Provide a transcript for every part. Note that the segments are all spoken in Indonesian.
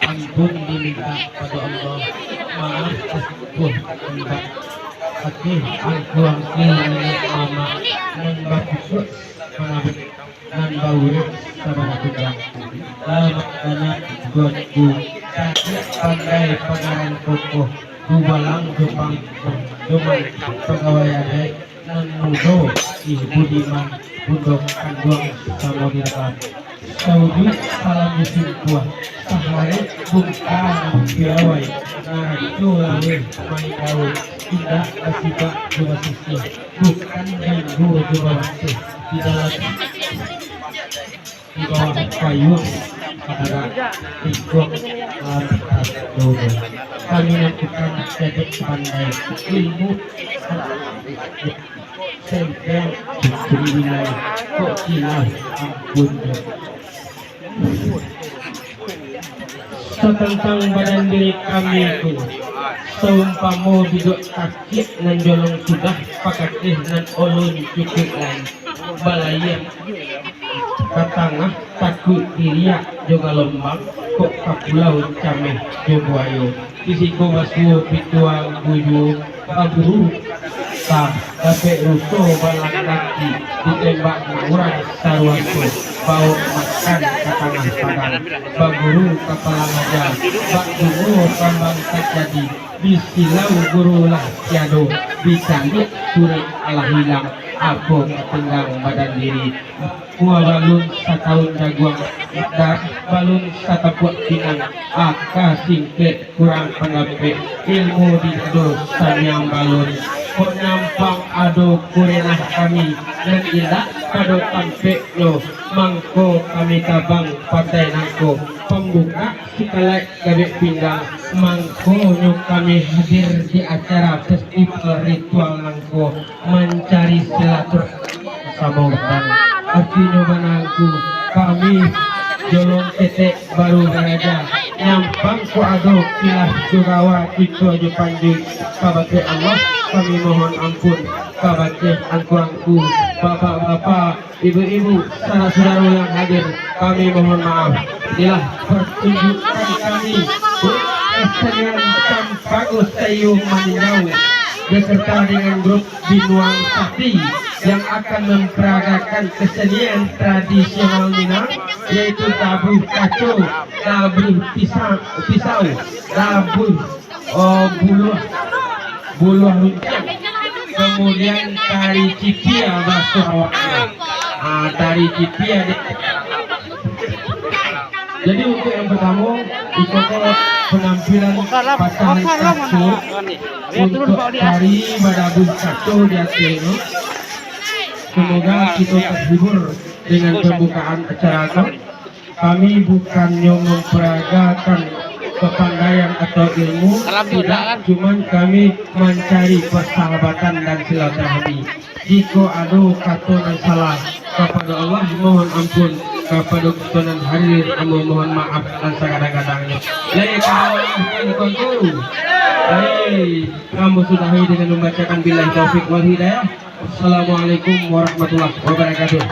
Ampun diminta pada Allah, maaf ampun minta hati angkuang kini mama membagus menabik dan baurit sabana kujang lama banyak godku sakit pandai pangaran kokoh dubalang jepang dumang pegawai nan mudo ibu diman budok kanduang sama direkam Saudi salam musim buah sahari bungkang piawai narajo lawe main gawe tidak asibak dua sisi bukan ganggu dua waktu di dalam di bawah payung ada ikut dulu kami lakukan sedek pandai ilmu sempel di wilayah kok hilang ampun tentang badan diri kami itu seumpama biduk kaki nan jolong sudah pakatih nan olon cukup lain balaya katangah takut diriak juga lombang kok kapulau cameh jobuayo isiko basu pituang buju aburu tak dapat rusuh balang kaki ditembak orang sarwasu bau makan katangah padang baguru kepala ngajar bak guru kambang tak jadi bisilau guru lah tiado bisa lihat surat Allah hilang apa ketenggang badan diri balun setahun jaguang dan balun satapuak pinang aka singket kurang pengape ilmu di dosa yang balun kok nyampang ado kurenah kami dan ilah kado tampe lo mangko kami tabang patai nangko pembuka sikalai gabe pinggang mangko nyok kami hadir di acara festival ritual nangko mencari silaturahmi samautan artinya manangku kami jolong tetek baru raja nyampang ku ado kilah jugawa itu aja panjang kabate Allah kami mohon ampun kabate angku bapak-bapak ibu-ibu saudara-saudara yang hadir kami mohon maaf inilah pertunjukan kami kesenian Sampagus Sayung Maninau beserta dengan grup Binuang Sakti yang akan memperagakan kesenian tradisional Minang yaitu tabuh kaco, tabuh pisau, tabuh buluh runcang, kemudian tari cipia bahasa awaknya. Tari cipia. Jadi untuk yang pertama itu penampilan pasangan kaco untuk tari badabuh kaco di atas. Semoga kita terhibur dengan pembukaan acara ini. Kami bukannya memperagakan kepandaian atau ilmu, tidak, cuman kami mencari persahabatan dan silaturahmi. Jika ada kata yang salah kepada Allah mohon ampun, kepada ketuhanan hadir mohon maaf dan segadang-gadangnya. Jadi kamu kontrol. Kamu sudahi dengan membacakan billahi taufiq wal hidayah. Assalamualaikum warahmatullahi wabarakatuh.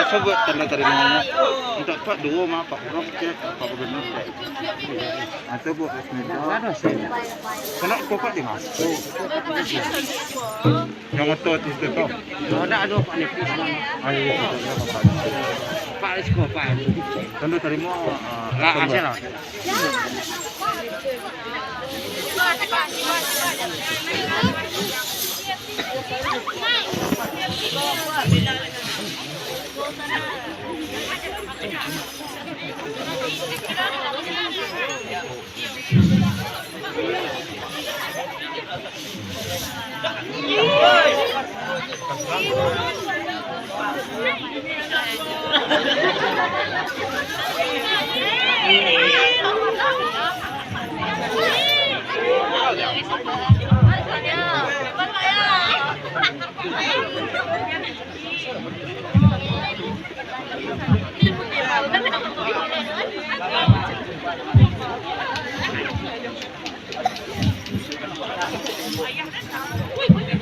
Sebut tanda terima untuk Pak Duo ma Pak Rob cek Pak Gubernur cek atau Bu ada sih kena kokot di Mas yang otot itu toh ada Pak Nipis ayo Pak Rizko Pak tanda terima lah aja lah Ayah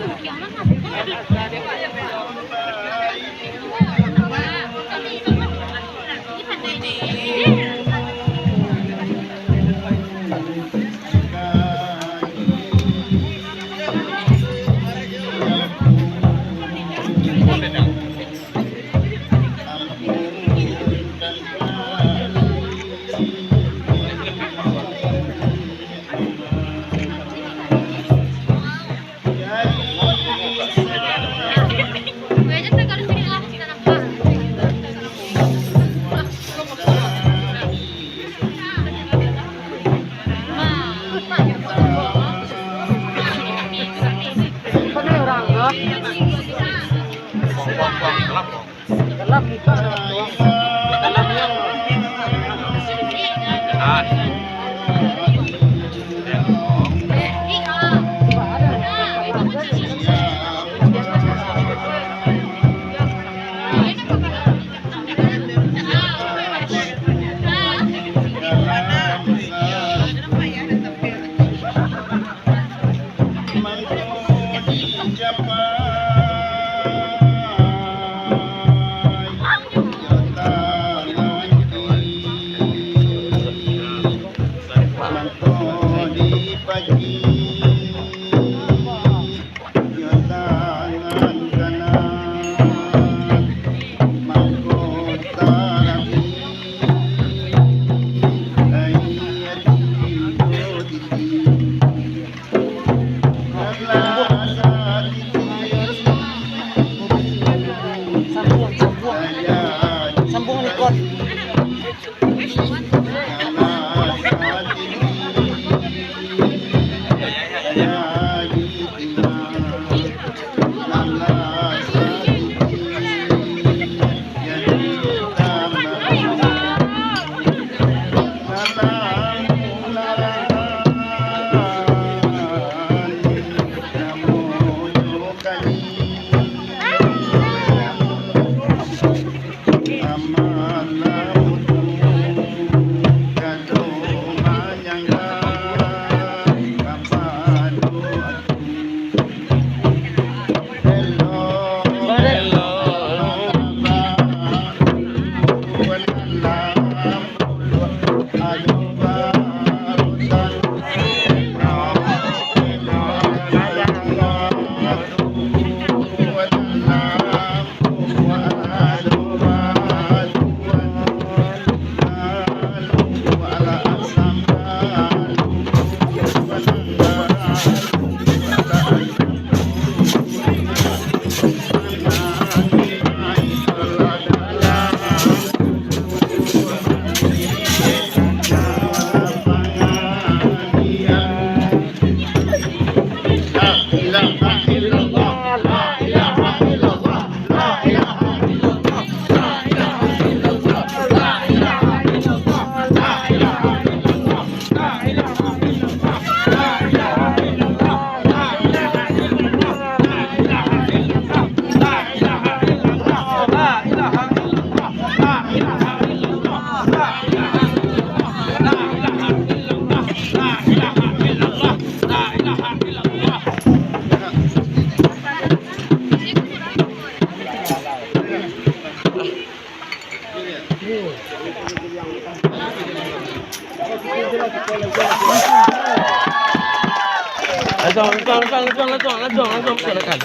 Langsung silakan.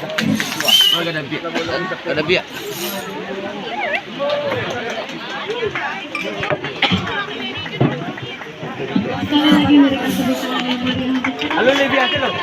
Ada biak. Halo, biasa loh.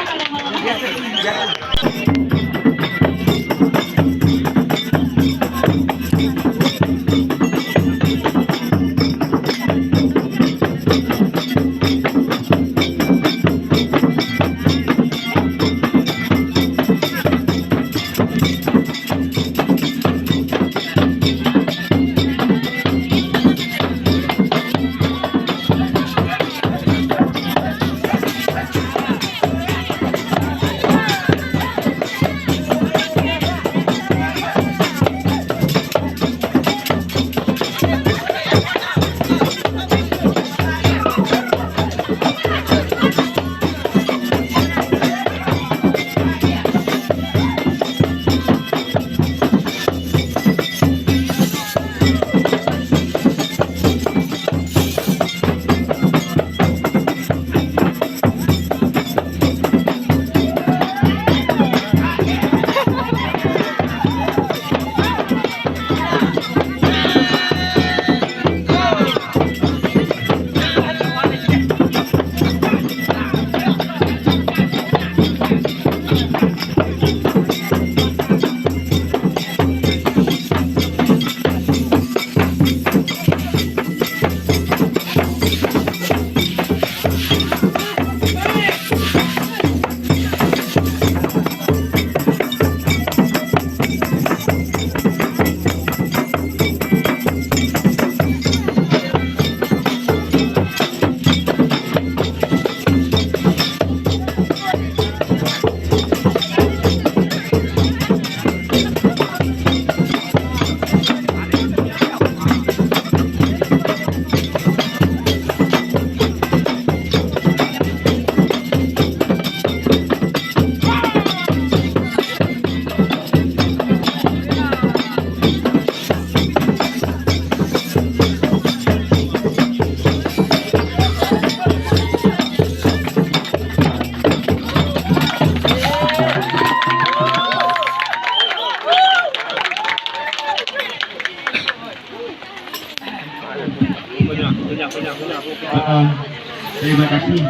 Terima kasih.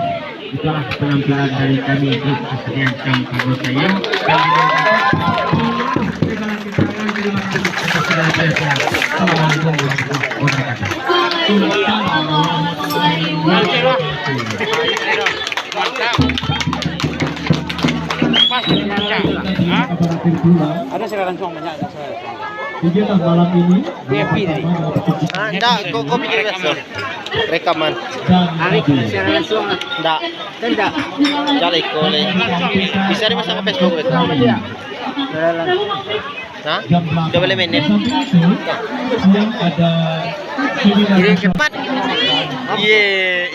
Itulah penampilan dari kami untuk kesenian Campur saya. Assalamualaikum warahmatullahi Ada sekarang banyak ada sekarang. Kegiatan malam ini Enggak, kok bikin langsung rekaman. Enggak. Enggak. Cari kole. Bisa dimasang ke Facebook itu. Hah? 2 menit. yang ada Kirim cepat. Ye.